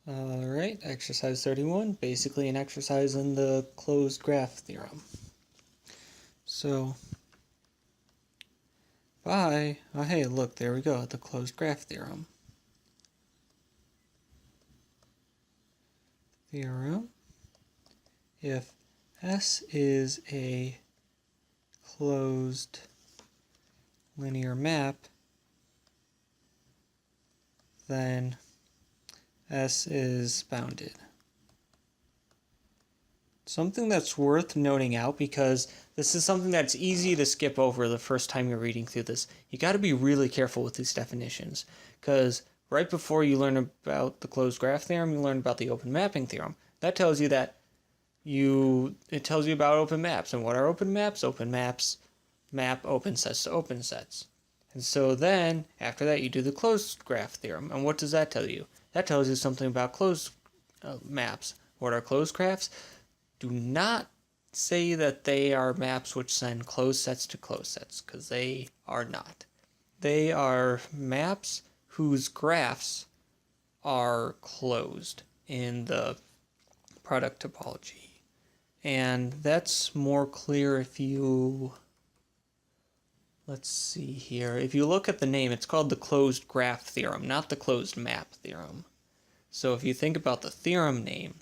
Alright, exercise 31, basically an exercise in the closed graph theorem. So, hey, look, there we go, the closed graph theorem. Theorem, if S is a closed linear map, then S is bounded. Something that's worth noting out, because this is something that's easy to skip over the first time you're reading through this. You got to be really careful with these definitions, because right before you learn about the closed graph theorem, you learn about the open mapping theorem. That tells you that it tells you about open maps. And what are open maps? Open maps map open sets to open sets. And so then, after that, you do the closed graph theorem. And what does that tell you? That tells you something about closed maps. What are closed graphs? Do not say that they are maps which send closed sets to closed sets, because they are not. They are maps whose graphs are closed in the product topology. And that's more clear if you... Let's see here. If you look at the name, it's called the closed graph theorem, not the closed map theorem. So if you think about the theorem name,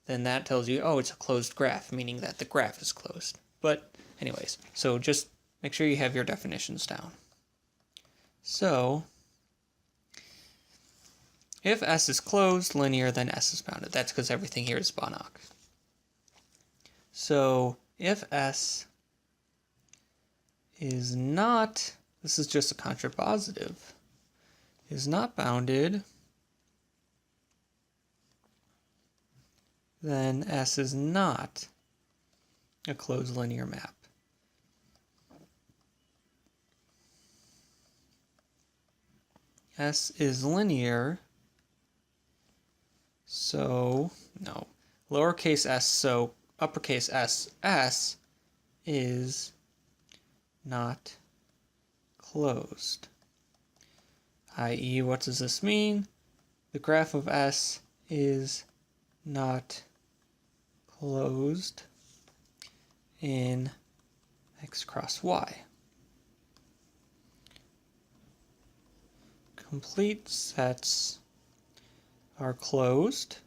then that tells you, oh, it's a closed graph, meaning that the graph is closed. But anyways, so just make sure you have your definitions down. So, if S is closed, linear, then S is bounded. That's because everything here is Banach. So, if S is not, this is just a contrapositive, is not bounded, then S is not a closed linear map. S is linear, so, no, lowercase s, so uppercase S is not closed. I.e., what does this mean? The graph of S is not closed in x cross y. Complete sets are closed.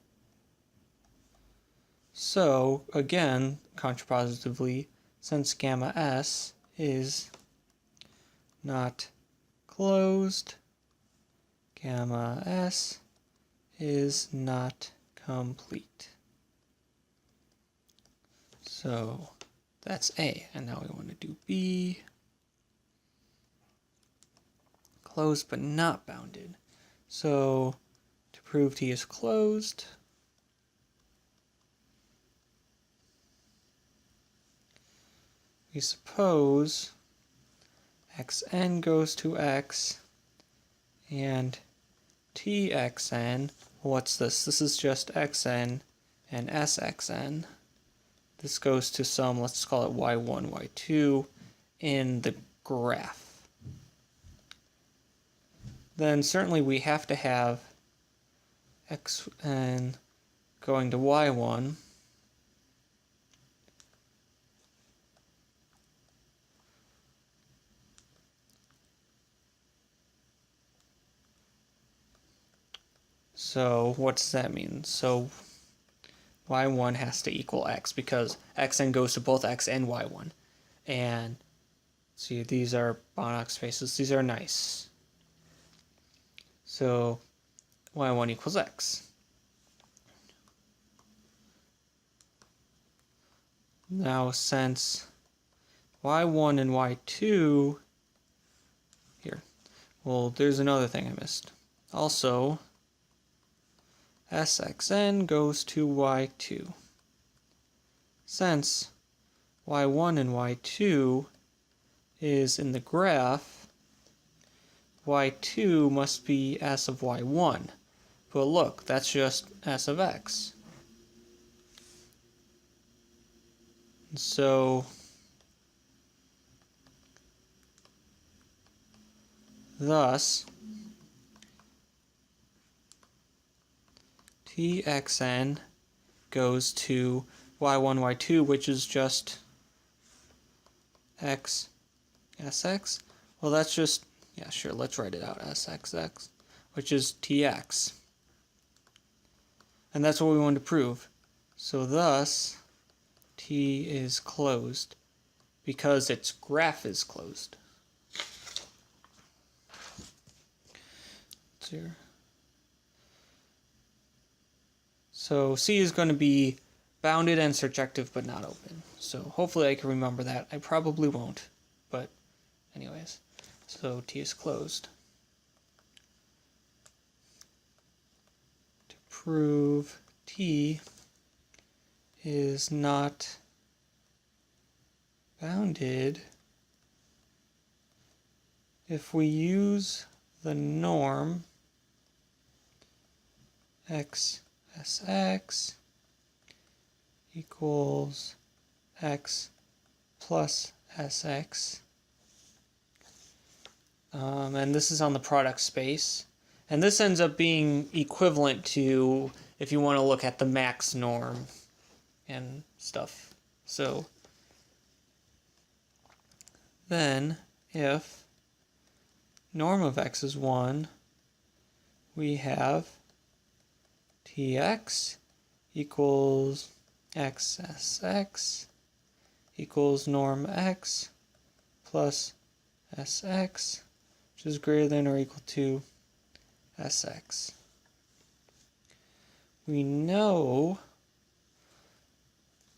So, again, contrapositively, since gamma S is not closed, gamma S is not complete. So that's A, and now we want to do B. Closed but not bounded. So to prove T is closed, we suppose xn goes to x and txn. What's this? This is just xn and sxn. This goes to some, let's call it y1, y2 in the graph. Then certainly we have to have xn going to y1 So what does that mean? So y1 has to equal x, because xn goes to both x and y1. And see, these are Banach spaces. These are nice. So y1 equals x. Now since y1 and y2, here, well, there's another thing I missed. Also, sxn goes to y2. Since y1 and y2 is in the graph, y2 must be s of y1. But look, that's just s of x. So thus Txn goes to y1, y2, which is just x sx. Well, that's just, yeah, sure, let's write it out, sxx, which is tx. And that's what we want to prove. So thus, T is closed because its graph is closed. So C is going to be bounded and surjective but not open. So hopefully I can remember that. I probably won't, but anyways. So T is closed. To prove T is not bounded, if we use the norm x sx equals x plus sx, and this is on the product space, and this ends up being equivalent to if you want to look at the max norm and stuff. So then if norm of x is 1, we have Tx equals x sx equals norm x plus sx, which is greater than or equal to sx. We know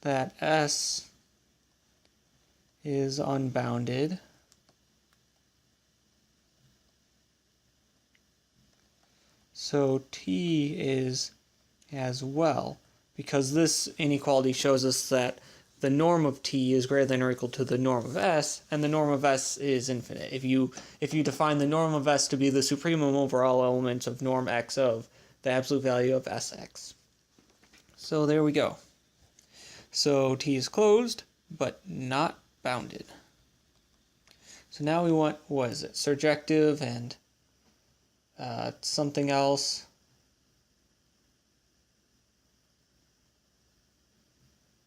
that S is unbounded. So T is as well, because this inequality shows us that the norm of T is greater than or equal to the norm of S, and the norm of S is infinite. If you define the norm of S to be the supremum over all elements of norm X of the absolute value of Sx. So there we go. So T is closed, but not bounded. So now we want, what is it, surjective and something else.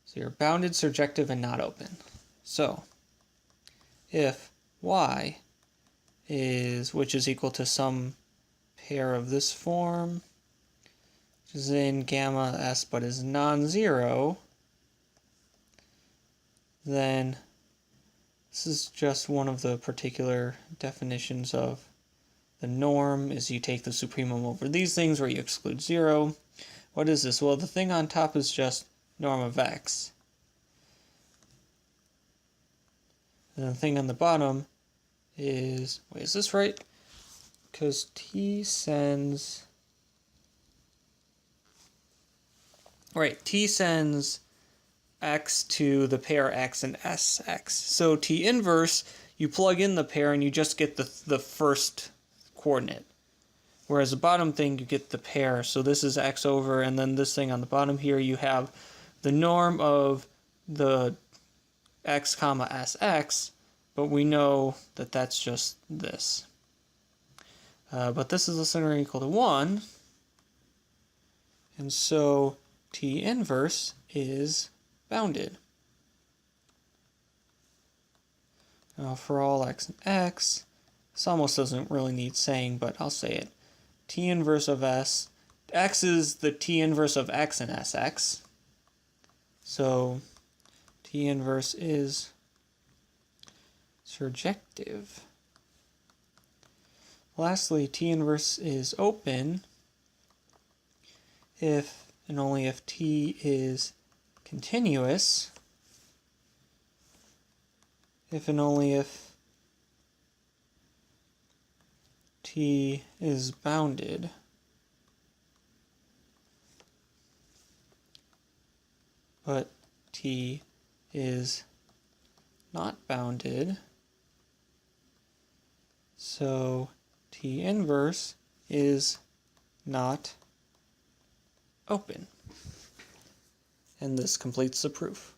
So you're bounded, surjective, and not open. So if y is, which is equal to some pair of this form, which is in gamma s but is non-zero, then this is just one of the particular definitions of the norm, is you take the supremum over these things where you exclude 0. What is this? Well, the thing on top is just norm of x. And the thing on the bottom is, wait, is this right? Because T sends, right, T sends x to the pair x and sx. So T inverse, you plug in the pair and you just get the first coordinate. Whereas the bottom thing, you get the pair. So this is x over, and then this thing on the bottom here, you have the norm of the x comma sx, but we know that that's just this. But this is less than or equal to 1, and so T inverse is bounded. Now for all x and x, this almost doesn't really need saying, but I'll say it. T inverse of s, x is the T inverse of x and sx. So T inverse is surjective. Lastly, T inverse is open if and only if T is continuous, if and only if T is bounded. But T is not bounded, so T inverse is not open. And this completes the proof.